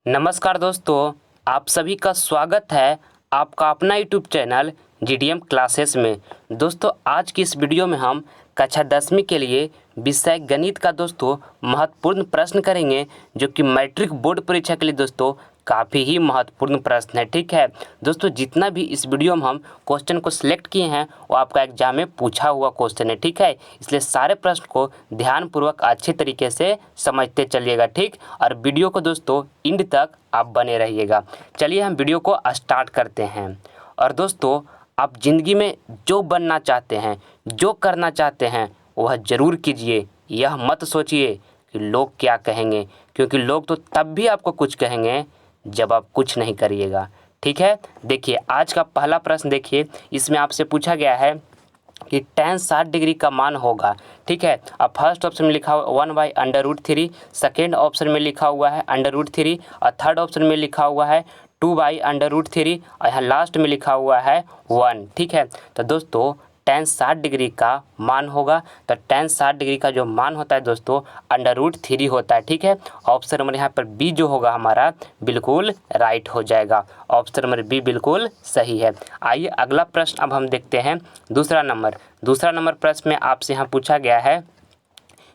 नमस्कार दोस्तों, आप सभी का स्वागत है आपका अपना यूट्यूब चैनल जीडीएम क्लासेस में। दोस्तों, आज की इस वीडियो में हम कक्षा 10वीं के लिए विषय गणित का दोस्तों महत्वपूर्ण प्रश्न करेंगे, जो कि मैट्रिक बोर्ड परीक्षा के लिए दोस्तों काफ़ी ही महत्वपूर्ण प्रश्न है। ठीक है दोस्तों, जितना भी इस वीडियो में हम क्वेश्चन को सिलेक्ट किए हैं वो आपका एग्जाम में पूछा हुआ क्वेश्चन है। ठीक है, इसलिए सारे प्रश्न को ध्यानपूर्वक अच्छे तरीके से समझते चलिएगा। ठीक, और वीडियो को दोस्तों एंड तक आप बने रहिएगा। चलिए हम वीडियो को स्टार्ट करते हैं। और दोस्तों, आप ज़िंदगी में जो बनना चाहते हैं, जो करना चाहते हैं, वह ज़रूर कीजिए। यह मत सोचिए कि लोग क्या कहेंगे, क्योंकि लोग तो तब भी आपको कुछ कहेंगे जब आप कुछ नहीं करिएगा। ठीक है, देखिए आज का पहला प्रश्न देखिए, इसमें आपसे पूछा गया है कि tan 60 डिग्री का मान होगा। ठीक है, अब फर्स्ट ऑप्शन में लिखा हुआ 1/√3, सेकेंड ऑप्शन में लिखा हुआ है √3 और थर्ड ऑप्शन में लिखा हुआ है 2/√3 और यहाँ लास्ट में लिखा हुआ है 1। ठीक है, तो दोस्तों tan 60 डिग्री का मान होगा, तो tan 60 डिग्री का जो मान होता है दोस्तों √3 होता है। ठीक है, ऑप्शन नंबर यहाँ पर बी जो होगा हमारा बिल्कुल राइट हो जाएगा। ऑप्शन नंबर बी बिल्कुल सही है। आइए अगला प्रश्न अब हम देखते हैं। दूसरा नंबर प्रश्न में आपसे यहाँ पूछा गया है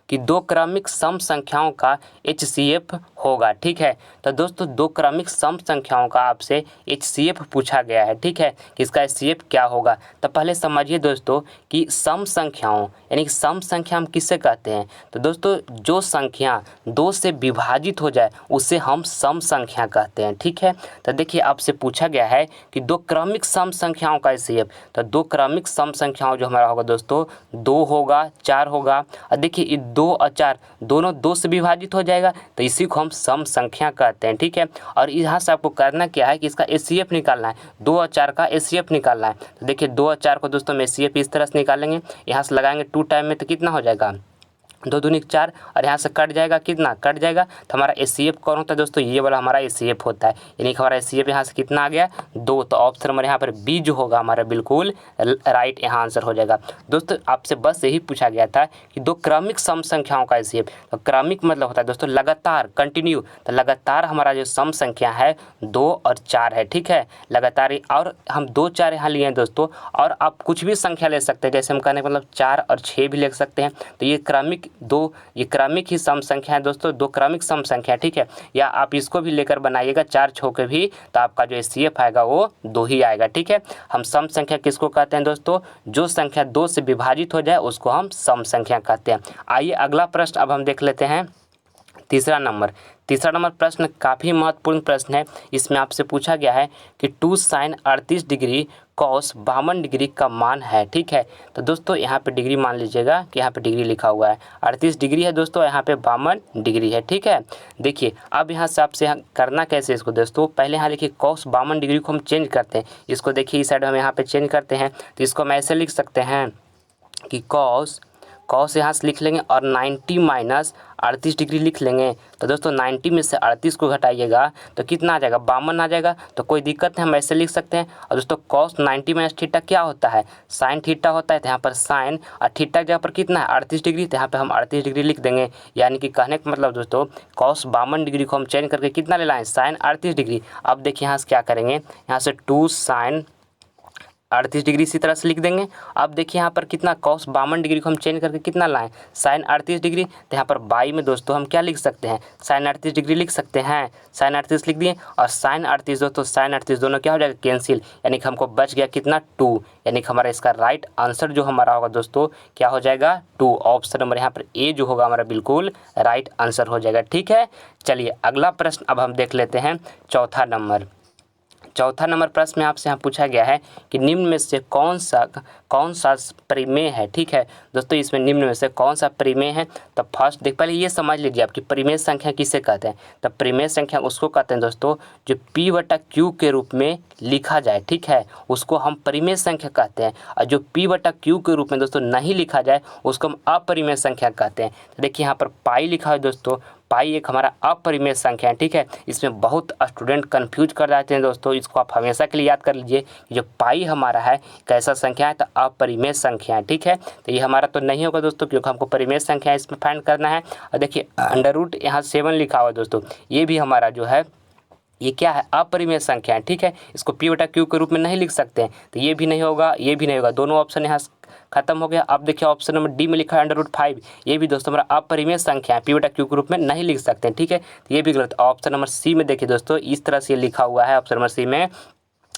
कि दो क्रमिक सम संख्याओं का HCF होगा। ठीक है, तो दोस्तों दो क्रमिक सम संख्याओं का आपसे HCF पूछा गया है। ठीक है, कि इसका HCF क्या होगा। तो पहले समझिए दोस्तों कि सम संख्याओं यानी कि सम संख्या हम किससे कहते हैं। तो दोस्तों जो संख्या दो से विभाजित हो जाए उसे हम सम संख्या कहते हैं। ठीक है, तो देखिए आपसे पूछा गया है कि दो क्रमिक सम संख्याओं का HCF। तो दो क्रमिक सम संख्याओं जो हमारा होगा दोस्तों 2 होगा, 4 होगा। और देखिए 2 और 4 दोनों 2 से विभाजित हो जाएगा, तो इसी को हम सम संख्या कहते हैं। ठीक है, और यहाँ से आपको करना क्या है कि इसका HCF निकालना है। 2 और 4 का HCF निकालना है। तो देखिए 2 और 4 को दोस्तों हम HCF इस तरह से निकालेंगे, यहाँ से लगाएंगे 2 टाइम में, तो कितना हो जाएगा 2 दूनी 4 और यहाँ से कट जाएगा, कितना कट जाएगा। तो हमारा HCF कौन होता है दोस्तों, ये वाला हमारा HCF होता है। यानी कि हमारा HCF यहाँ से कितना आ गया 2। तो ऑप्शन नंबर यहाँ पर बी जो होगा हमारा बिल्कुल राइट यहाँ आंसर हो जाएगा। दोस्तों आपसे बस यही पूछा गया था कि दो क्रमिक सम संख्याओं का HCF। तो क्रमिक मतलब होता है दोस्तों लगातार, कंटिन्यू। तो लगातार हमारा जो सम संख्या है 2 और 4 है। ठीक है, लगातार। और हम 2 4 यहाँ लिए हैं दोस्तों, और आप कुछ भी संख्या ले सकते हैं, जैसे हम कहने का मतलब 4 और 6 भी ले सकते हैं। तो ये क्रमिक ही सम संख्या है दोस्तों, दो क्रमिक सम संख्या। ठीक है, या आप इसको भी लेकर बनाइएगा 4 6 के भी, तो आपका जो HCF आएगा वो 2 ही आएगा। ठीक है, हम सम संख्या किसको कहते हैं दोस्तों, जो संख्या 2 से विभाजित हो जाए उसको हम सम संख्या कहते हैं। आइए अगला प्रश्न अब हम देख लेते हैं। तीसरा नंबर प्रश्न काफ़ी महत्वपूर्ण प्रश्न है। इसमें आपसे पूछा गया है कि 2 sin 38 डिग्री cos 52 डिग्री का मान है। ठीक है, तो दोस्तों यहाँ पे डिग्री मान लीजिएगा कि यहाँ पे डिग्री लिखा हुआ है 38 डिग्री है दोस्तों, यहाँ पे 52 डिग्री है। ठीक है, देखिए अब यहाँ से आपसे करना कैसे इसको दोस्तों, पहले यहाँ लिखिए cos 52 डिग्री को हम चेंज करते हैं। इसको देखिए इस साइड हम यहाँ पे चेंज करते हैं, तो इसको हम ऐसे लिख सकते हैं कि cos यहाँ से लिख लेंगे और 90 माइनस 38 डिग्री लिख लेंगे। तो दोस्तों 90 में से 38 को घटाइएगा तो कितना आ जाएगा 52 आ जाएगा। तो कोई दिक्कत है, हम ऐसे लिख सकते हैं। और दोस्तों cos 90 माइनस थीटा क्या होता है, साइन थीटा होता है। तो यहाँ पर साइन और थीटा की जगह पर कितना है 38 डिग्री, तो यहाँ पर हम 38 डिग्री लिख देंगे। यानी कि कहने का मतलब दोस्तों cos 52 डिग्री को हम चेंज करके कितना ले लाएँ, साइन 38 डिग्री। अब देखिए यहाँ से क्या करेंगे, यहाँ से 2 sin 38 डिग्री इसी तरह से लिख देंगे। अब देखिए यहाँ पर कितना cos 52 डिग्री को हम चेंज करके कितना लाएं, साइन 38 डिग्री। तो यहाँ पर बाई में दोस्तों हम क्या लिख सकते हैं, साइन 38 डिग्री लिख सकते हैं। साइन 38 लिख दिए और साइन 38 दोस्तों साइन 38 दोनों क्या हो जाएगा कैंसिल, यानी कि हमको बच गया कितना 2। यानी कि हमारा इसका राइट आंसर जो हमारा होगा दोस्तों क्या हो जाएगा 2। ऑप्शन नंबर यहाँ पर ए जो होगा हमारा बिल्कुल राइट आंसर हो जाएगा। ठीक है, चलिए अगला प्रश्न अब हम देख लेते हैं। चौथा नंबर प्रश्न में आपसे यहाँ पूछा गया है कि निम्न में से कौन सा परिमेय है। ठीक है दोस्तों, इसमें निम्न में से कौन सा परिमेय है। तो फर्स्ट पहले ये समझ लीजिए आपकी परिमेय संख्या किसे कहते हैं। तो परिमेय संख्या उसको कहते हैं दोस्तों जो P/Q के रूप में लिखा जाए। ठीक है, उसको हम परिमेय संख्या कहते हैं। और जो P/Q के रूप में दोस्तों नहीं लिखा जाए उसको हम अपरिमेय संख्या कहते हैं। तो देखिए यहाँ पर पाई लिखा है दोस्तों, पाई एक हमारा अपरिमेय संख्या है। ठीक है, इसमें बहुत स्टूडेंट कंफ्यूज कर जाते हैं दोस्तों, इसको आप हमेशा के लिए याद कर लीजिए कि जो पाई हमारा है कैसा संख्या है, तो अपरिमेय संख्या है। ठीक है, तो ये हमारा तो नहीं होगा दोस्तों, क्योंकि हमको परिमेय संख्या इसमें फाइंड करना है। और देखिए अंडर रूट यहाँ 7 लिखा हुआ है दोस्तों, ये भी हमारा जो है ये क्या है, अपरिमेय संख्या है। ठीक है, इसको p बटा q के रूप में नहीं लिख सकते हैं, तो ये भी नहीं होगा, ये भी नहीं होगा, दोनों ऑप्शन यहाँ खत्म हो गया। अब देखिए ऑप्शन नंबर डी में लिखा है √5, ये भी दोस्तों हमारा अपरिमेय संख्या है, p बटा q के रूप में नहीं लिख सकते हैं। ठीक है, तो ये भी गलत। ऑप्शन नंबर सी में देखिए दोस्तों, इस तरह से लिखा हुआ है। ऑप्शन नंबर सी में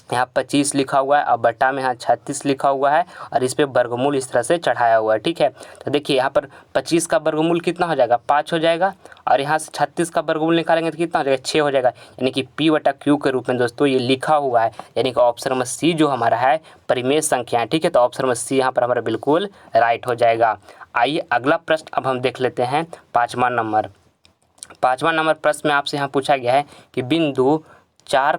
यहाँ 25 लिखा हुआ है और बटा में यहाँ 36 लिखा हुआ है और इस पे वर्गमूल इस तरह से चढ़ाया हुआ है। ठीक है, तो देखिए यहाँ पर 25 का वर्गमूल कितना हो जाएगा, 5 हो जाएगा, और यहाँ से 36 का वर्गमूल निकालेंगे तो कितना हो जाएगा, 6 हो जाएगा। यानी कि p बटा q के रूप में दोस्तों ये लिखा हुआ है, यानी कि ऑप्शन नंबर सी जो हमारा है परिमेय संख्या है। ठीक है, तो ऑप्शन नंबर सी यहाँ पर हमारा बिल्कुल राइट हो जाएगा। आइए अगला प्रश्न अब हम देख लेते हैं। 5वां नंबर प्रश्न में आपसे यहाँ पूछा गया है कि बिंदु 4,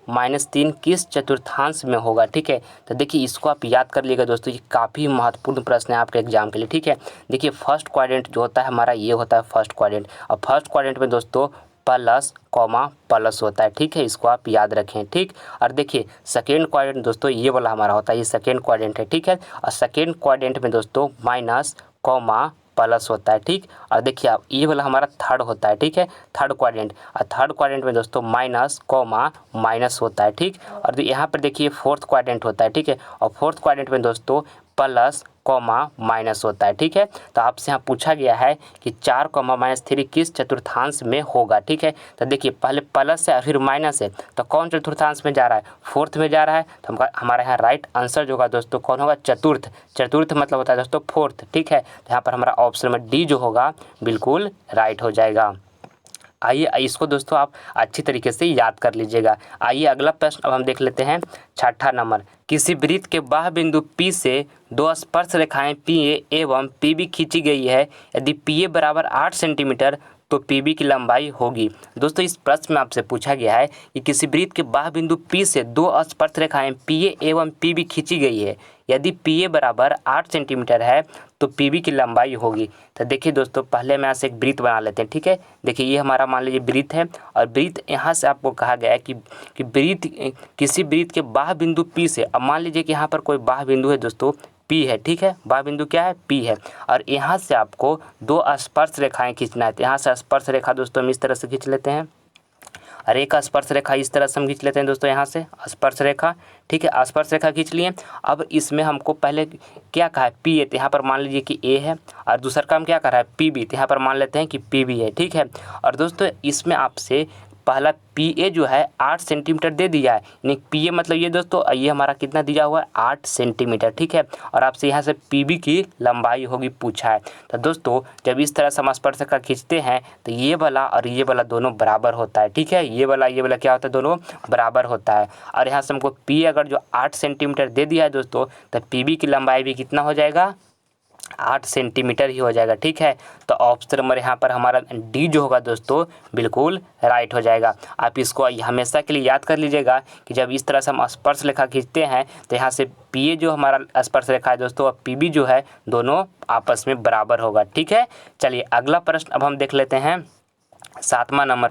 -3 किस चतुर्थांश में होगा। ठीक है, तो देखिए इसको आप याद कर लीजिएगा दोस्तों, ये काफ़ी महत्वपूर्ण प्रश्न है आपके एग्जाम के लिए। ठीक है, देखिए फर्स्ट क्वाड्रेंट जो होता है हमारा, ये होता है फर्स्ट क्वाड्रेंट, और फर्स्ट क्वाड्रेंट में दोस्तों प्लस कॉमा प्लस होता है। ठीक है, इसको आप याद रखें। ठीक, और देखिए सेकेंड क्वाड्रेंट दोस्तों ये वाला हमारा होता है, ये सेकेंड क्वाड्रेंट है। ठीक है, और सेकेंड क्वाड्रेंट में दोस्तों माइनस कॉमा प्लस होता है। ठीक, और देखिए आप ये वाला हमारा थर्ड होता है। ठीक है, थर्ड क्वाड्रेंट, और थर्ड क्वाड्रेंट में दोस्तों माइनस कॉमा माइनस होता है। ठीक, और यहाँ पर देखिए फोर्थ क्वाड्रेंट होता है। ठीक है, और फोर्थ क्वाड्रेंट में दोस्तों प्लस कॉमा माइनस होता है। ठीक है, तो आपसे यहाँ पूछा गया है कि 4, -3 किस चतुर्थांश में होगा। ठीक है, तो देखिए पहले प्लस है और फिर माइनस है, तो कौन चतुर्थांश में जा रहा है, फोर्थ में जा रहा है, तो हमारा यहाँ राइट आंसर जो होगा दोस्तों कौन होगा, चतुर्थ। चतुर्थ मतलब होता है दोस्तों फोर्थ। ठीक है, तो यहाँ पर हमारा ऑप्शन नंबर डी जो होगा बिल्कुल राइट हो जाएगा। आइए इसको दोस्तों आप अच्छी तरीके से याद कर लीजिएगा। आइए अगला प्रश्न अब हम देख लेते हैं। 6ठा नंबर, किसी वृत्त के बाह्य बिंदु P से 2 स्पर्श रेखाएं PA एवं PB खींची गई है। यदि PA बराबर 8 सेंटीमीटर तो PB की लंबाई होगी। दोस्तों इस प्रश्न में आपसे पूछा गया है कि किसी वृत्त के बाह्य बिंदु P से 2 स्पर्श रेखाएं PA एवं PB खींची गई है। यदि PA बराबर 8 सेंटीमीटर है तो PB की लंबाई होगी। तो देखिए दोस्तों पहले मैं यहाँ से एक वृत्त बना लेते हैं। ठीक है, देखिए ये हमारा मान लीजिए वृत्त है, और वृत्त यहाँ से आपको कहा गया है कि वृत्त किसी वृत्त के बाह्य बिंदु P से, अब मान लीजिए कि यहाँ पर कोई बाह्य बिंदु है दोस्तों P है। ठीक है, बाह्य बिंदु क्या है, P है, और यहाँ से आपको 2 स्पर्श रेखाएं खींचना है। तो यहाँ से स्पर्श रेखा दोस्तों हम इस तरह से खींच लेते हैं, और एक स्पर्श रेखा इस तरह से हम खींच लेते हैं दोस्तों, यहाँ से स्पर्श रेखा। ठीक है, स्पर्श रेखा खींच लिए। अब इसमें हमको पहले क्या कहा है, P है, तो यहाँ पर मान लीजिए कि A है, और दूसरा काम क्या कर रहा है, PB, तो यहाँ पर मान लेते हैं कि PB है। ठीक है, और दोस्तों इसमें आपसे पहला PA जो है 8 सेंटीमीटर दे दिया है, यानी PA मतलब ये दोस्तों, ये हमारा कितना दिया हुआ है, 8 सेंटीमीटर। ठीक है, और आपसे यहाँ से PB की लंबाई होगी पूछा है। तो दोस्तों जब इस तरह से हम स्पर्श रेखा खींचते हैं तो ये वाला और ये वाला दोनों बराबर होता है। ठीक है, ये वाला क्या होता है, दोनों बराबर होता है। और यहाँ से हमको P अगर जो 8 सेंटीमीटर दे दिया है दोस्तों, तो PB की लंबाई भी कितना हो जाएगा, 8 सेंटीमीटर ही हो जाएगा। ठीक है, तो ऑप्शन नंबर यहाँ पर हमारा डी जो होगा दोस्तों बिल्कुल राइट हो जाएगा। आप इसको हमेशा के लिए याद कर लीजिएगा कि जब इस तरह से हम स्पर्श रेखा खींचते हैं तो यहाँ से PA जो हमारा स्पर्श रेखा है दोस्तों और PB जो है दोनों आपस में बराबर होगा। ठीक है, चलिए अगला प्रश्न अब हम देख लेते हैं। 7वां नंबर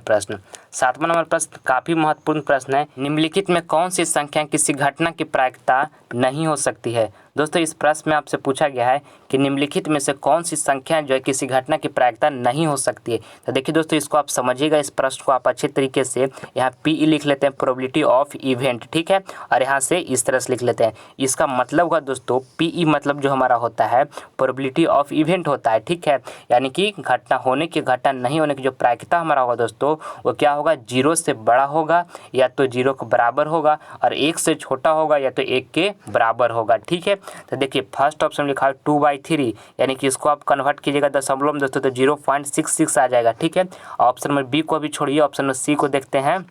प्रश्न काफ़ी महत्वपूर्ण प्रश्न है। निम्नलिखित में कौन सी संख्या किसी घटना की प्रायिकता नहीं हो सकती है। दोस्तों इस प्रश्न में आपसे पूछा गया है कि निम्नलिखित में से कौन सी संख्या जो है किसी घटना की प्रायिकता नहीं हो सकती है। तो देखिए दोस्तों इसको आप समझिएगा, इस प्रश्न को आप अच्छे तरीके से यहाँ PE लिख लेते हैं, प्रोबेबिलिटी ऑफ इवेंट। ठीक है, और यहाँ से इस तरह से लिख लेते हैं। इसका मतलब होगा दोस्तों PE मतलब जो हमारा होता है प्रोबेबिलिटी ऑफ इवेंट होता है। ठीक है, यानी कि घटना होने की घटना नहीं होने की जो प्रायिकता हमारा होगा दोस्तों वो क्या होगा, 0 से बड़ा होगा या तो 0 के बराबर होगा, और 1 से छोटा होगा या तो 1 के बराबर होगा। ठीक है, तो देखिए फर्स्ट ऑप्शन लिखा है 2/3, यानी कि इसको आप कन्वर्ट कीजिएगा दशमलव में दोस्तों तो 0.66 आ जाएगा। ठीक है, ऑप्शन नंबर बी को अभी छोड़िए, ऑप्शन नंबर सी को देखते हैं।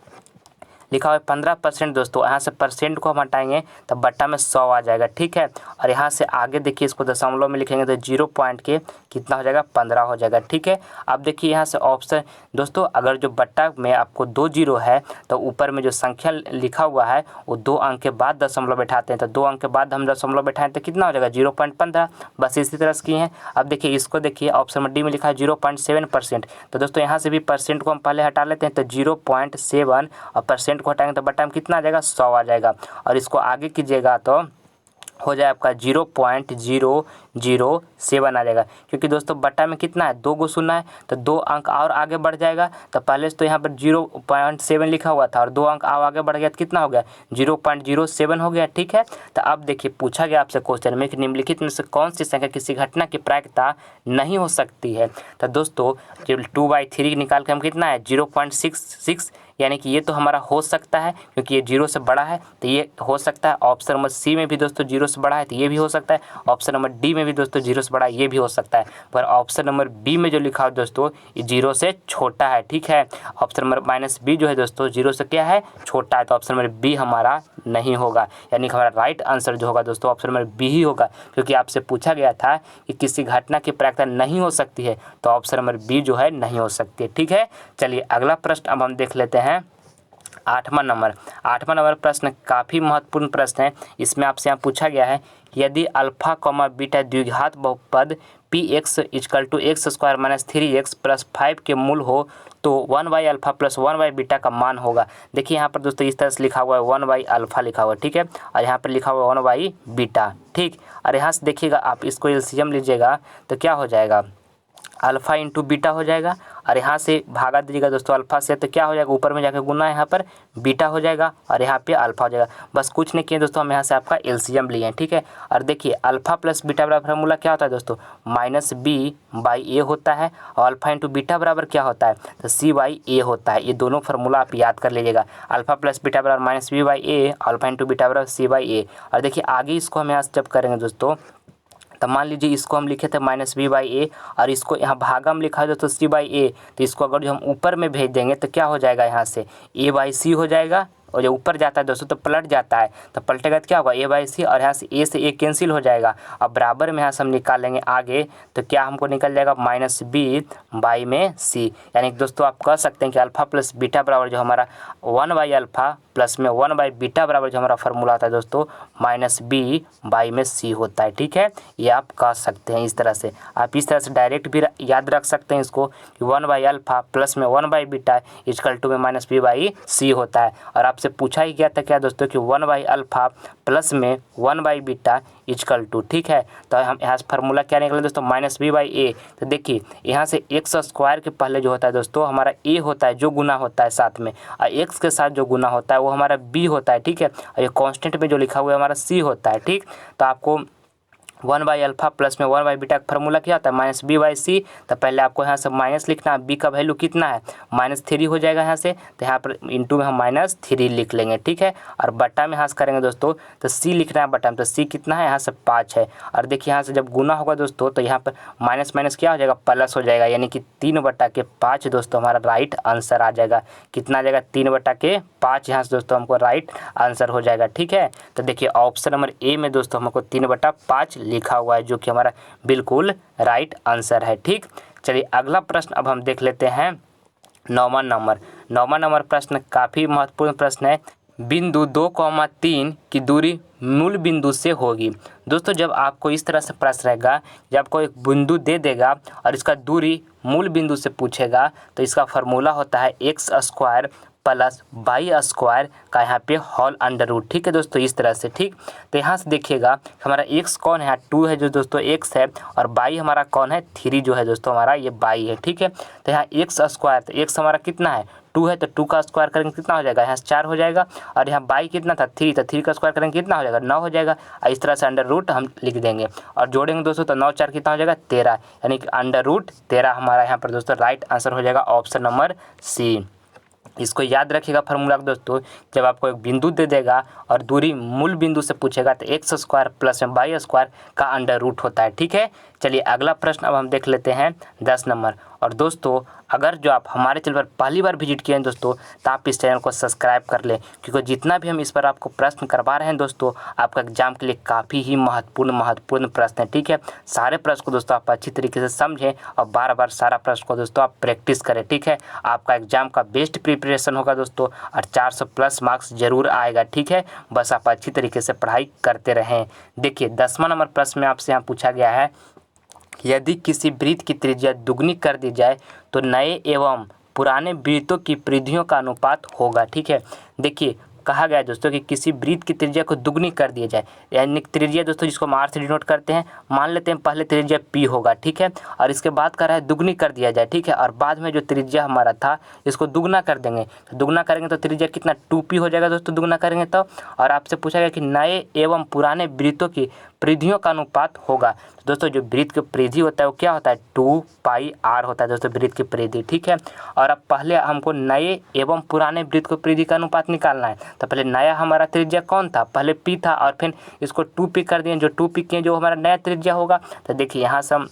लिखा हुआ है 15% दोस्तों, यहाँ से परसेंट को हम हटाएंगे तब बट्टा में 100 आ जाएगा। ठीक है, और यहाँ से आगे देखिए इसको दशमलव में लिखेंगे तो 0 पॉइंट के कितना हो जाएगा, 15 हो जाएगा। ठीक है, अब देखिए यहाँ से ऑप्शन दोस्तों अगर जो बट्टा में आपको 2 0 है तो ऊपर में जो संख्या लिखा हुआ है वो 2 अंक के बाद दशमलव बैठाते हैं, तो 2 अंक के बाद हम दशमलव बैठाएं तो कितना हो जाएगा, 0.15। बस इसी तरह से किए हैं। अब देखिए इसको देखिए ऑप्शन नंबर डी में लिखा है 0.7%, तो दोस्तों यहाँ से भी परसेंट को हम पहले हटा लेते हैं तो 0.7 और परसेंट को हटाएंगे तो बट्टा में कितना आ जाएगा, 100 आ जाएगा। और इसको आगे कीजिएगा तो हो जाए आपका 0.07 आ जाएगा, क्योंकि दोस्तों बटा में कितना है 2 गो शून्य है तो 2 अंक और आगे बढ़ जाएगा। तो पहले से तो यहाँ पर 0.7 लिखा हुआ था और 2 अंक और आगे बढ़ गया तो कितना हो गया 0.07 हो गया। ठीक है, तो अब देखिए पूछा गया आपसे क्वेश्चन में कि निम्नलिखित में से कौन सी संख्या किसी घटना की प्रायिकता नहीं हो सकती है। तो दोस्तों 2/3 निकाल के हम कितना है 0.66, यानी कि ये तो हमारा हो सकता है क्योंकि ये 0 से बड़ा है तो ये हो सकता है। ऑप्शन नंबर सी में भी दोस्तों 0 से बड़ा है तो ये भी हो सकता है। ऑप्शन नंबर डी में भी दोस्तों 0 से बड़ा है, ये भी हो सकता है। पर ऑप्शन नंबर बी में जो लिखा हो दोस्तों ये 0 से छोटा है। ठीक है, ऑप्शन नंबर -बी जो है दोस्तों 0 से क्या है छोटा है, तो ऑप्शन नंबर बी हमारा नहीं होगा, यानी कि हमारा राइट आंसर जो होगा दोस्तों ऑप्शन नंबर बी ही होगा, क्योंकि आपसे पूछा गया था कि किसी घटना की प्रायिकता नहीं हो सकती है, तो ऑप्शन नंबर बी जो है नहीं हो सकती है। ठीक है, चलिए अगला प्रश्न अब हम देख लेते हैं। 8वां नंबर प्रश्न काफ़ी महत्वपूर्ण प्रश्न है। इसमें आपसे यहाँ पूछा गया है कि यदि अल्फा कॉमा बीटा द्विघात बहुपद px = x² - 3x + 5 के मूल हो तो 1/α + 1/बीटा का मान होगा। देखिए यहाँ पर दोस्तों इस तरह से लिखा हुआ है 1/α लिखा हुआ है। ठीक है, और यहाँ पर लिखा हुआ है 1/बीटा। ठीक, और यहाँ से देखिएगा आप इसको एलसीएम लीजिएगा तो क्या हो जाएगा अल्फ़ा इंटू बीटा हो जाएगा, और यहाँ से भागा दीजिएगा दोस्तों अल्फ़ा से तो क्या हो जाएगा ऊपर में जाकर गुना यहाँ पर बीटा हो जाएगा और यहाँ पे अल्फ़ा हो जाएगा। बस कुछ नहीं किए दोस्तों, हम यहाँ से आपका एलसीएम लिए हैं। ठीक है, और देखिए अल्फ़ा प्लस बीटा बराबर फार्मूला क्या होता है दोस्तों -b/a होता है, और अल्फ़ा इंटू बीटा बराबर क्या होता है तो c/a होता है। ये दोनों फार्मूला आप याद कर लीजिएगा, अल्फ़ा प्लस बीटा बराबर -b/a, अल्फ़ा इंटू बीटा बराबर c/a। और देखिए आगे इसको हम यहाँ से जब करेंगे दोस्तों तो मान लीजिए इसको हम लिखे थे -b/a और इसको यहाँ भागा में लिखा है दोस्तों c/a, तो इसको अगर जो हम ऊपर में भेज देंगे तो क्या हो जाएगा यहाँ से a/c हो जाएगा, और जब ऊपर जाता है दोस्तों तो पलट जाता है, तो पलटेगा तो क्या होगा a/c, और यहाँ से a कैंसिल हो जाएगा। अब बराबर में यहाँ से हम निकालेंगे आगे तो क्या हमको निकल जाएगा -b/c, यानी कि दोस्तों आप कह सकते हैं कि अल्फ़ा प्लस बीटा बराबर जो हमारा 1/α प्लस में 1/बीटा बराबर जो हमारा फार्मूला आता है दोस्तों -b/c होता है। ठीक है, ये आप कह सकते हैं इस तरह से। आप इस तरह से डायरेक्ट भी याद रख सकते हैं इसको कि 1/α प्लस में 1/बीटा = में -b/c होता है। और आपसे पूछा ही गया था क्या दोस्तों कि 1/α प्लस में 1/बीटा = ठीक है, तो हम यहाँ से फार्मूला क्या निकले दोस्तों -b/a। तो देखिए यहाँ से x² के पहले जो होता है दोस्तों हमारा a होता है जो गुना होता है साथ में, और x के साथ जो गुना होता है वो हमारा b होता है। ठीक है, और ये कांस्टेंट में जो लिखा हुआ है हमारा c होता है। ठीक, तो आपको 1/α प्लस में 1/बीटा का फार्मूला क्या होता है -b/c। तो पहले आपको यहाँ से माइनस लिखना है, b का वैल्यू कितना है -3 हो जाएगा यहाँ से, तो यहाँ पर इंटू में हम -3 लिख लेंगे। ठीक है, और बटा में यहाँ से करेंगे दोस्तों तो c लिखना है बटा में, तो c कितना है यहाँ से 5 है। और देखिए यहाँ से जब गुना होगा दोस्तों तो यहाँ पर माइनस माइनस क्या हो जाएगा प्लस हो जाएगा, यानी कि 3/5 दोस्तों हमारा राइट आंसर आ जाएगा। कितना आ जाएगा 3/5, यहाँ से दोस्तों हमको राइट आंसर हो जाएगा। ठीक है, तो देखिए ऑप्शन नंबर ए में दोस्तों हमको 3/5 लिखा हुआ है जो कि हमारा बिल्कुल राइट आंसर है। ठीक, चलिए अगला प्रश्न अब हम देख लेते हैं। 9वां नंबर प्रश्न काफ़ी महत्वपूर्ण प्रश्न है। बिंदु 2,3 की दूरी मूल बिंदु से होगी। दोस्तों जब आपको इस तरह से प्रश्न रहेगा, जब आपको एक बिंदु दे देगा और इसका दूरी मूल बिंदु से पूछेगा तो इसका फार्मूला होता है x² प्लस y² का यहाँ पे होल अंडर रूट। ठीक है दोस्तों, इस तरह से। ठीक, तो यहाँ से देखिएगा हमारा x कौन है 2 है जो दोस्तों x है, और y हमारा कौन है 3 जो है दोस्तों हमारा ये y है। ठीक है, तो यहाँ x², तो x हमारा कितना है 2 है, तो 2 का स्क्वायर करेंगे कितना हो जाएगा यहाँ से 4 हो जाएगा, और यहाँ y कितना था 3, तो 3 का स्क्वायर करेंगे कितना हो जाएगा 9 हो जाएगा। इस तरह से अंडर रूट हम लिख देंगे और जोड़ेंगे दोस्तों तो 9 4 कितना हो जाएगा 13, यानी कि अंडर रूट 13 हमारा यहाँ पर दोस्तों राइट आंसर हो जाएगा ऑप्शन नंबर सी। इसको याद रखिएगा फार्मूला दोस्तों, जब आपको एक बिंदु दे देगा और दूरी मूल बिंदु से पूछेगा तो x² प्लस में y² का अंडर रूट होता है। ठीक है, चलिए अगला प्रश्न अब हम देख लेते हैं 10 नंबर। और दोस्तों अगर जो आप हमारे चैनल पर पहली बार विजिट किए हैं दोस्तों तो आप इस चैनल को सब्सक्राइब कर लें, क्योंकि जितना भी हम इस पर आपको प्रश्न करवा रहे हैं दोस्तों आपका एग्जाम के लिए काफ़ी ही महत्वपूर्ण प्रश्न है। ठीक है, सारे प्रश्न को दोस्तों आप अच्छी तरीके से समझें और बार बार सारा प्रश्न को दोस्तों आप प्रैक्टिस करें। ठीक है, आपका एग्जाम का बेस्ट प्रिपरेशन होगा दोस्तों और 400+ मार्क्स जरूर आएगा। ठीक है, बस आप अच्छी तरीके से पढ़ाई करते रहें। देखिए 10वां नंबर प्रश्न में आपसे यहाँ पूछा गया है, यदि किसी वृत्त की त्रिज्या दुगनी कर दी जाए तो नए एवं पुराने वृत्तों की परिधियों का अनुपात होगा। ठीक है, देखिए कहा गया है दोस्तों कि किसी वृत्त की त्रिज्या को दुगनी कर दिया जाए, यानी त्रिज्या दोस्तों जिसको हम आर से डिनोट करते हैं, मान लेते हैं पहले त्रिज्या पी होगा, ठीक है, और इसके बाद कह रहा है दुगनी कर दिया जाए, ठीक है, और बाद में जो त्रिज्या हमारा था इसको दुगना कर देंगे, तो दुगना करेंगे तो त्रिज्या कितना 2p हो जाएगा दोस्तों दुगना करेंगे तो। और आपसे पूछा गया कि नए एवं पुराने वृत्तों की परिधियों का अनुपात होगा, तो दोस्तों जो वृत्त की परिधि होता है वो क्या होता है 2πr होता है दोस्तों वृत्त की परिधि, ठीक है। और अब पहले हमको नए एवं पुराने वृत्त की परिधि का अनुपात निकालना है, तो पहले नया हमारा त्रिज्या कौन था, पहले p था और फिर इसको 2p कर दिए, जो 2p किए जो हमारा नया त्रिज्या होगा, तो देखिए यहाँ से हम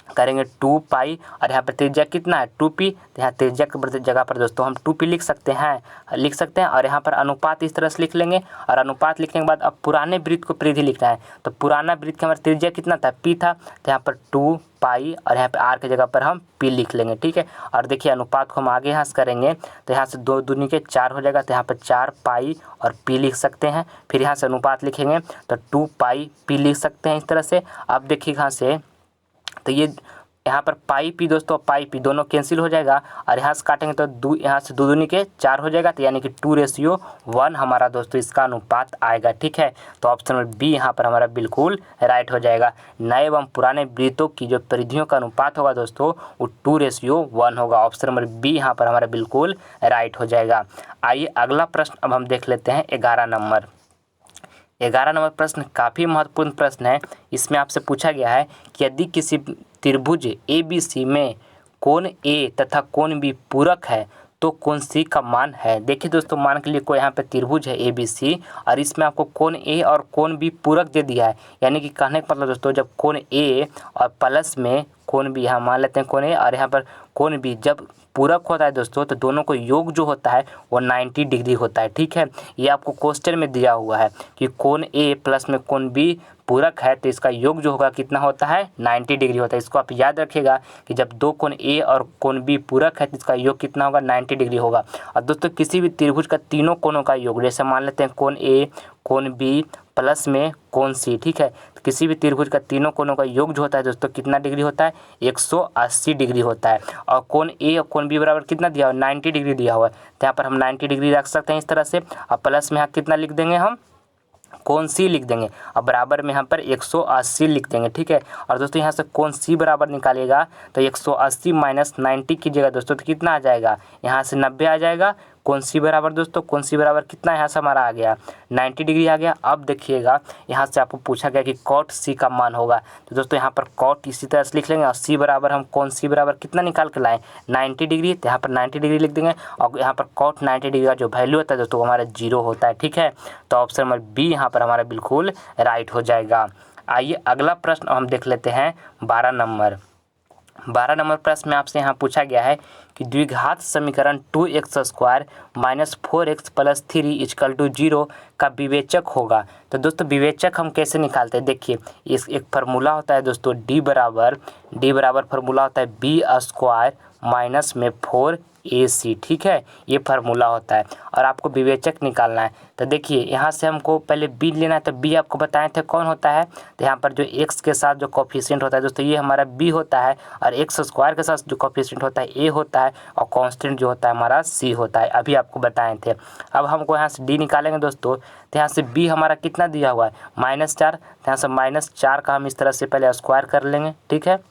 करेंगे 2π और यहाँ पर त्रिज्या कितना है 2p, तो यहाँ त्रिज्या की जगह पर दोस्तों हम 2p लिख सकते हैं और यहाँ पर अनुपात इस तरह से लिख लेंगे। और अनुपात लिखने के बाद अब पुराने वृत्त को परिधि लिखना है, तो पुराना वृत्त का हमारा त्रिज्या कितना था p था, तो यहाँ पर 2π और यहाँ पर r की जगह पर हम p लिख लेंगे, ठीक है। और देखिए अनुपात को हम आगे यहाँ से करेंगे तो यहाँ से 2 दूनी के 4 हो जाएगा, तो यहाँ पर 4π और p लिख सकते हैं, फिर यहाँ से अनुपात लिखेंगे तो 2π p लिख सकते हैं इस तरह से। अब देखिए यहाँ से तो ये यहाँ पर पाई पी दोस्तों पाई पी दोनों कैंसिल हो जाएगा और यहाँ से काटेंगे तो यहाँ से 2 दूनी के 4 हो जाएगा, तो यानी कि 2:1 हमारा दोस्तों इसका अनुपात आएगा, ठीक है। तो ऑप्शन नंबर बी यहाँ पर हमारा बिल्कुल राइट हो जाएगा। नए एवं पुराने वृत्तों की जो परिधियों का अनुपात होगा दोस्तों वो 2:1 होगा, ऑप्शन नंबर बी यहाँ पर हमारा बिल्कुल राइट हो जाएगा। आइए अगला प्रश्न अब हम देख लेते हैं 11 नंबर। 11 नंबर प्रश्न काफ़ी महत्वपूर्ण प्रश्न है। इसमें आपसे पूछा गया है कि यदि किसी त्रिभुज ABC में कोण A तथा कोण B पूरक है तो कोण C का मान है। देखिए दोस्तों मान के लिए कोई यहाँ पे त्रिभुज है ABC और इसमें आपको कोण A और कोण B पूरक दे दिया है, यानी कि कहने का मतलब दोस्तों जब कोण A और प्लस में कोण B, यहाँ मान लेते हैं कोण A और यहाँ पर कोण B जब पूरक होता है दोस्तों तो दोनों को योग जो होता है वो 90 डिग्री होता है, ठीक है। ये आपको क्वेश्चन में दिया हुआ है कि कोण A प्लस में कोण B पूरक है तो इसका योग जो होगा कितना होता है 90 डिग्री होता है। इसको आप याद रखिएगा कि जब दो कोण A और कोण B पूरक है तो इसका योग कितना होगा 90 डिग्री होगा। और दोस्तों किसी भी त्रिभुज का तीनों कोणों का योग, जैसे मान लेते हैं कोण A कोण B प्लस में कोण C, ठीक है, तो किसी भी त्रिभुज का तीनों कोणों का योग जो होता है दोस्तों कितना डिग्री होता है 180 डिग्री होता है। और कोण A और कोण B बराबर कितना दिया हुआ 90 डिग्री दिया हुआ है, तो यहाँ पर हम 90 डिग्री रख सकते हैं इस तरह से। और प्लस में यहाँ कितना लिख देंगे हम कोण C लिख देंगे और बराबर में यहाँ पर 180 लिख देंगे, ठीक है। और दोस्तों यहाँ से कोण C बराबर निकालिएगा तो 180 माइनस 90 कीजिएगा दोस्तों तो कितना आ जाएगा, यहाँ से 90 आ जाएगा। कोण C बराबर दोस्तों कोण C बराबर कितना यहाँ से हमारा आ गया 90 डिग्री आ गया। अब देखिएगा यहाँ से आपको पूछा गया कि कॉट C का मान होगा, तो दोस्तों यहाँ पर कॉट इसी तरह से लिख लेंगे और C बराबर हम कोण C बराबर कितना निकाल के लाएँ 90 डिग्री, तो यहाँ पर 90 डिग्री लिख देंगे और यहाँ पर कॉट 90 डिग्री का जो वैल्यू होता है दोस्तों वो हमारा 0 होता है, ठीक है। तो ऑप्शन नंबर बी यहाँ पर हमारा बिल्कुल राइट हो जाएगा। आइए अगला प्रश्न हम देख लेते हैं 12 नंबर। 12 नंबर प्रश्न में आपसे यहाँ पूछा गया है कि द्विघात समीकरण 2x² minus 4x plus 3 equal to 0 का विवेचक होगा। तो दोस्तों विवेचक हम कैसे निकालते हैं, देखिए इस एक फार्मूला होता है दोस्तों d बराबर फार्मूला होता है b² माइनस में 4ac, ठीक है, ये फार्मूला होता है। और आपको विवेचक निकालना है, तो देखिए यहाँ से हमको पहले b लेना है, तो b आपको बताए थे कौन होता है, तो यहाँ पर जो x के साथ जो कोफिशिएंट होता है दोस्तों ये हमारा b होता है और x² के साथ जो कोफिशिएंट होता है a होता है और कांस्टेंट जो होता है हमारा c होता है, अभी आपको बताए थे। अब हमको यहाँ से d निकालेंगे दोस्तों, तो यहाँ से b हमारा कितना दिया हुआ है -4, तो यहाँ से -4 का हम इस तरह से पहले स्क्वायर कर लेंगे, ठीक है।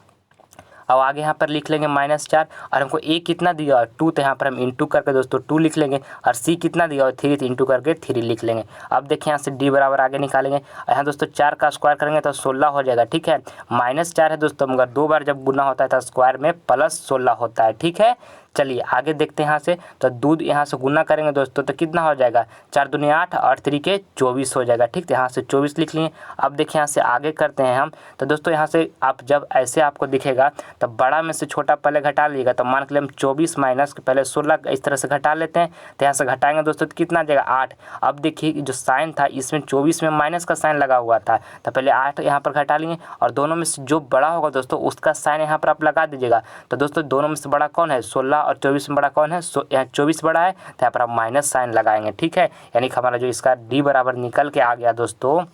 अब आगे यहाँ पर लिख लेंगे -4 और हमको a कितना दिया है 2, तो यहाँ पर हम इंटू करके दोस्तों 2 लिख लेंगे और c कितना दिया है 3, तो इंटू करके 3 लिख लेंगे। अब देखिए यहाँ से d बराबर आगे निकालेंगे और यहाँ दोस्तों 4 का स्क्वायर करेंगे तो 16 हो जाएगा, ठीक है। -4 है दोस्तों मगर 2 बार जब गुना होता है तो स्क्वायर में +16 होता है, ठीक है। चलिए आगे देखते हैं यहाँ से, तो दूध यहाँ से गुना करेंगे दोस्तों तो कितना हो जाएगा 4 दूनी 8 और 3 के 24 हो जाएगा, ठीक है। यहाँ से 24 लिख लिए। अब देखिए यहाँ से आगे करते हैं हम, तो दोस्तों यहाँ से आप जब ऐसे आपको दिखेगा तो बड़ा में से छोटा पहले घटा लीजिएगा, तो मान के लिए हम 24 माइनस के पहले 16 इस तरह से घटा लेते हैं, तो यहाँ से घटाएंगे दोस्तों तो कितना आ जाएगा 8। अब देखिए जो साइन था इसमें 24 में माइनस का साइन लगा हुआ था, तो पहले 8 यहाँ पर घटा लेंगे और दोनों में से जो बड़ा होगा दोस्तों उसका साइन यहाँ पर आप लगा दीजिएगा। तो दोस्तों दोनों में से बड़ा कौन है 16 और 24 में बड़ा कौन है, यहाँ 24 बड़ा है, तो यहाँ पर आप माइनस साइन लगाएंगे, ठीक है। यानी कि हमारा जो इसका d बराबर निकल के आ गया दोस्तों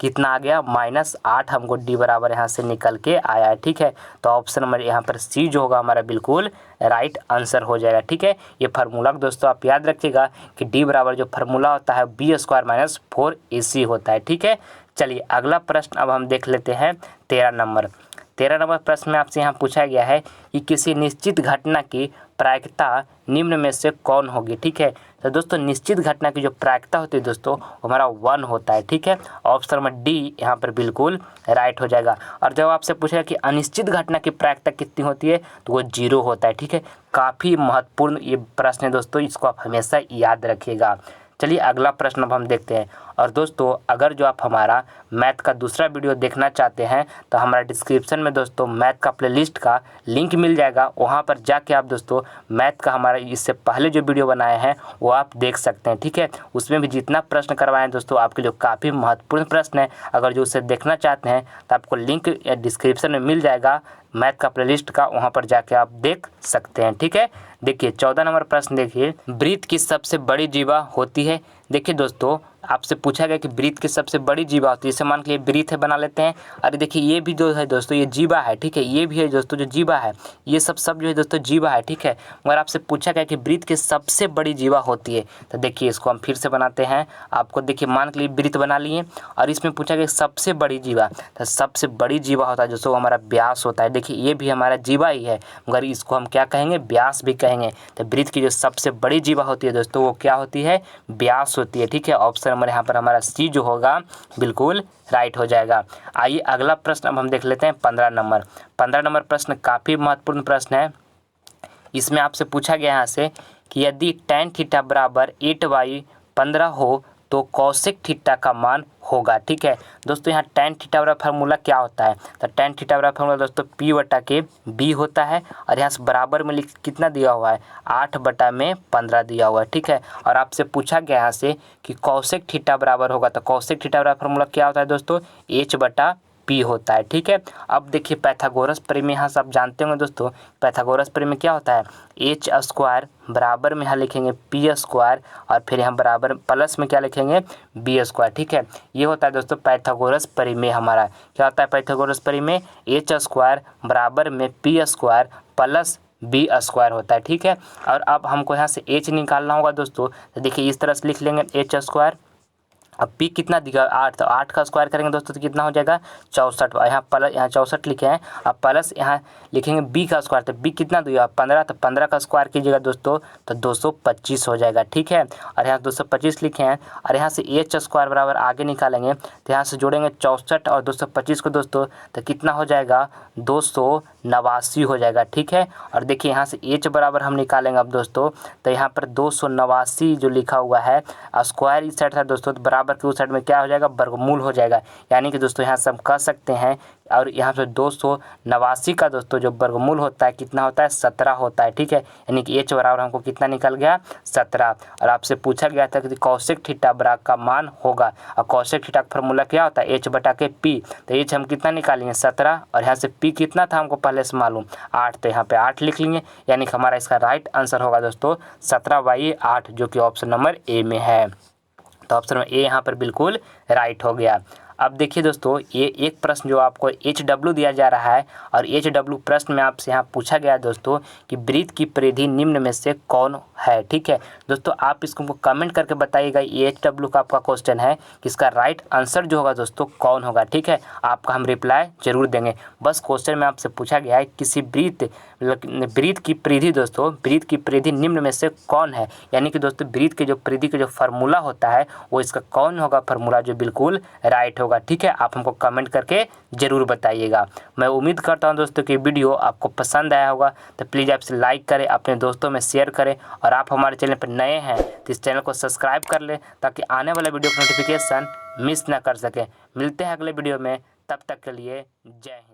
कितना आ गया -8 हमको डी बराबर यहाँ से निकल के आया है। ठीक है, तो ऑप्शन नंबर यहाँ पर सी जो होगा हमारा बिल्कुल राइट आंसर हो जाएगा। ठीक है, ये फार्मूला दोस्तों आप याद रखिएगा कि डी बराबर जो फार्मूला होता है बी स्क्वायर माइनस 4ac होता है। ठीक है, चलिए अगला प्रश्न अब हम देख लेते हैं 13 नंबर। 13 नंबर प्रश्न में आपसे यहाँ पूछा गया है कि किसी निश्चित घटना की प्रायिकता निम्न में से कौन होगी। ठीक है, तो दोस्तों निश्चित घटना की जो प्रायिकता होती है दोस्तों हमारा 1 होता है। ठीक है, ऑप्शन नंबर डी यहाँ पर बिल्कुल राइट हो जाएगा। और जब आपसे पूछेगा कि अनिश्चित घटना की प्रायिकता कितनी होती है तो वो 0 होता है। ठीक है, काफ़ी महत्वपूर्ण ये प्रश्न है दोस्तों, इसको आप हमेशा याद रखिएगा। चलिए अगला प्रश्न अब हम देखते हैं। और दोस्तों अगर जो आप हमारा मैथ का दूसरा वीडियो देखना चाहते हैं तो हमारा डिस्क्रिप्शन में दोस्तों मैथ का प्लेलिस्ट का लिंक मिल जाएगा, वहां पर जाके आप दोस्तों मैथ का हमारा इससे पहले जो वीडियो बनाए हैं वो आप देख सकते हैं। ठीक है, उसमें भी जितना प्रश्न करवाएं दोस्तों आपके लिए काफ़ी महत्वपूर्ण प्रश्न है। अगर जो उसे देखना चाहते हैं तो आपको लिंक डिस्क्रिप्शन में मिल जाएगा मैथ का प्लेलिस्ट का, वहाँ पर जाके आप देख सकते हैं। ठीक है, देखिए 14 नंबर प्रश्न देखिए, वृत्त की सबसे बड़ी जीवा होती है। देखिए दोस्तों आपसे पूछा गया कि वृत्त की सबसे बड़ी जीवा होती है, जैसे मान के लिए वृत्त है बना लेते हैं। अरे देखिए ये भी जो है दोस्तों ये जीवा है। ठीक है, ये भी है दोस्तों जो जीवा है, ये सब जो है दोस्तों जीवा है। ठीक है, मगर आपसे पूछा गया कि वृत्त की सबसे बड़ी जीवा होती है, तो देखिए इसको हम फिर से बनाते हैं। आपको देखिए मान के लिए वृत्त बना लिए और इसमें पूछा गया सबसे बड़ी जीवा, तो सबसे बड़ी जीवा होता है दोस्तों हमारा व्यास होता है। देखिए ये भी हमारा जीवा ही है, मगर इसको हम क्या कहेंगे, व्यास भी कहेंगे। तो वृत्त की जो सबसे बड़ी जीवा होती है दोस्तों वो क्या होती है, व्यास होती है। ठीक है, ऑप्शन नंबर यहाँ पर हमारा सी जो होगा बिल्कुल राइट हो जाएगा। आइए अगला प्रश्न अब हम देख लेते हैं 15 नंबर। 15 नंबर प्रश्न काफ़ी महत्वपूर्ण प्रश्न है। इसमें आपसे पूछा गया यहाँ से कि यदि tan थीटा बराबर 8/15 हो तो कौशिक थीटा का मान होगा। ठीक है दोस्तों, यहाँ tan थीटा बराबर फार्मूला क्या होता है, तो tan थीटा बराबर फार्मूला दोस्तों P/B होता है। और यहाँ से बराबर में कितना दिया हुआ है, 8/15 दिया हुआ है। ठीक है, और आपसे पूछा गया यहाँ से कि कौशिक थीटा बराबर होगा, तो कौशिक थीटा बराबर फार्मूला क्या होता है दोस्तों, H/P होता है। ठीक है, अब देखिए पैथागोरस प्रमेय यहाँ सब जानते होंगे दोस्तों। पैथागोरस प्रमेय क्या होता है, H² बराबर में यहाँ लिखेंगे P² और फिर यहाँ बराबर प्लस में क्या लिखेंगे, B²। ठीक है, ये होता है दोस्तों पैथागोरस प्रमेय। हमारा क्या होता है पैथागोरस प्रमेय, H² बराबर में P² प्लस B² होता है। ठीक है, और अब हमको यहाँ से H निकालना होगा दोस्तों, तो देखिए इस तरह से लिख लेंगे H²। अब P कितना दिया 8, तो 8 का स्क्वायर करेंगे दोस्तों तो कितना हो जाएगा 64। यहाँ प्लस यहाँ 64 लिखे हैं, अब प्लस यहाँ लिखेंगे B का स्क्वायर, तो B कितना दिया 15, तो 15 का स्क्वायर कीजिएगा दोस्तों तो 225 हो जाएगा। ठीक है, और यहाँ 225 लिखे हैं और यहाँ से H² बराबर आगे निकालेंगे तो यहाँ से जोड़ेंगे 64 और 225 को दोस्तों तो कितना हो जाएगा 289 हो जाएगा। ठीक है, और देखिए यहाँ से H बराबर हम निकालेंगे अब दोस्तों, तो यहाँ पर 289 जो लिखा हुआ है स्क्वायर इस साइड था दोस्तों, तो बराबर के उस साइड में क्या हो जाएगा, वर्गमूल हो जाएगा। यानी कि दोस्तों यहाँ से हम कह सकते हैं, और यहाँ पे 289 का दोस्तों जो वर्गमूल होता है कितना होता है 17 होता है। ठीक है, यानी कि H बराबर हमको कितना निकल गया 17। और आपसे पूछा गया था कि कौशिक थीटा बराबर का मान होगा, और कौशिक थीटा का फार्मूला क्या होता है H/P, तो H हम कितना निकालेंगे 17 और यहाँ से P कितना था हमको पहले से मालूम 8, तो यहाँ पे 8 लिख लेंगे। यानी कि हमारा इसका राइट आंसर होगा दोस्तों 17/8 जो कि ऑप्शन नंबर ए में है। तो ऑप्शन नंबर ए यहाँ पर बिल्कुल राइट हो गया। अब देखिए दोस्तों ये एक प्रश्न जो आपको HW दिया जा रहा है, और HW प्रश्न में आपसे यहाँ पूछा गया दोस्तों कि वृत्त की परिधि निम्न में से कौन है। ठीक है दोस्तों, आप इसको कमेंट करके बताइएगा, ये HW का आपका क्वेश्चन है कि इसका राइट आंसर जो होगा दोस्तों कौन होगा। ठीक है, आपका हम रिप्लाई जरूर देंगे। बस क्वेश्चन में आपसे पूछा गया है किसी वृत्त की परिधि दोस्तों, वृत्त की परिधि निम्न में से कौन है, यानी कि दोस्तों वृत्त के जो परिधि के जो फार्मूला होता है वो इसका कौन होगा फार्मूला जो बिल्कुल राइट होगा। ठीक है, आप हमको कमेंट करके ज़रूर बताइएगा। मैं उम्मीद करता हूं दोस्तों कि वीडियो आपको पसंद आया होगा, तो प्लीज़ आपसे लाइक करें, अपने दोस्तों में शेयर करें, और आप हमारे चैनल पर नए हैं तो इस चैनल को सब्सक्राइब कर लें ताकि आने वाला वीडियो का नोटिफिकेशन मिस ना कर सकें। मिलते हैं अगले वीडियो में, तब तक के लिए जय हिंद।